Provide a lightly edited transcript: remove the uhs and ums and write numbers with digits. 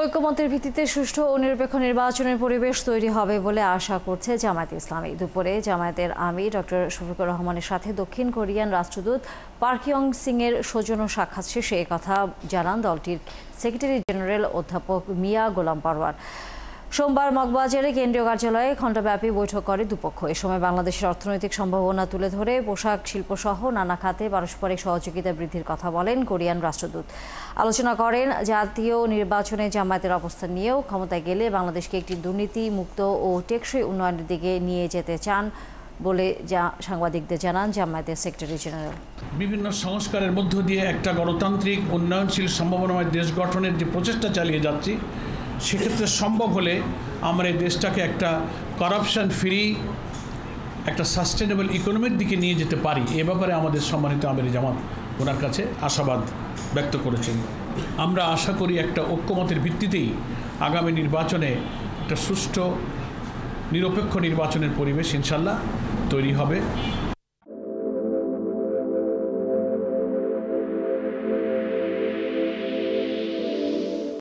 ঐকমত্যের ভিত্তিতে সুষ্ঠু ও নিরপেক্ষ নির্বাচনের পরিবেশ তৈরি হবে বলে আশা করছে জামায়াতে ইসলামী। দুপুরে জামায়াতের আমির ডক্টর শফিকুর রহমানের সাথে দক্ষিণ কোরিয়ান রাষ্ট্রদূত পার্ক ইয়ং সিংয়ের সৌজন্য সাক্ষাৎ শেষে একথা জানান দলটির সেক্রেটারি জেনারেল অধ্যাপক মিয়া গোলাম পারওয়ার। সোমবার মগবাজারে কেন্দ্রীয় কার্যালয়ে ঘণ্টাব্যাপী বৈঠক করে দুপক্ষ। এ সময় বাংলাদেশের অর্থনৈতিক সম্ভাবনা তুলে ধরে পোশাক শিল্প সহ নানা খাতে পারস্পরিক সহযোগিতা বৃদ্ধির কথা বলেন কোরিয়ান রাষ্ট্রদূত। আলোচনা করেন জাতীয় নির্বাচনে জামায়াতের অবস্থান নিয়েও। ক্ষমতায় গেলে বাংলাদেশকে একটি দুর্নীতি মুক্ত ও টেকসই উন্নয়নের দিকে নিয়ে যেতে চান বলে সাংবাদিকদের জানান জামায়াতের সেক্রেটারি জেনারেল। বিভিন্ন সংস্কারের মধ্য দিয়ে একটা গণতান্ত্রিক উন্নয়নশীল সম্ভাবনাময় দেশ গঠনের যে প্রচেষ্টা চালিয়ে যাচ্ছি, সেক্ষেত্রে সম্ভব হলে আমরা এই দেশটাকে একটা করাপশন ফ্রি একটা সাস্টেনেবল ইকোনমির দিকে নিয়ে যেতে পারি। এ ব্যাপারে আমাদের সম্মানিত আমির জামাত ওনার কাছে আশাবাদ ব্যক্ত করেছেন। আমরা আশা করি একটা ঐক্যমতের ভিত্তিতেই আগামী নির্বাচনে একটা সুষ্ঠু নিরপেক্ষ নির্বাচনের পরিবেশ ইনশাল্লাহ তৈরি হবে।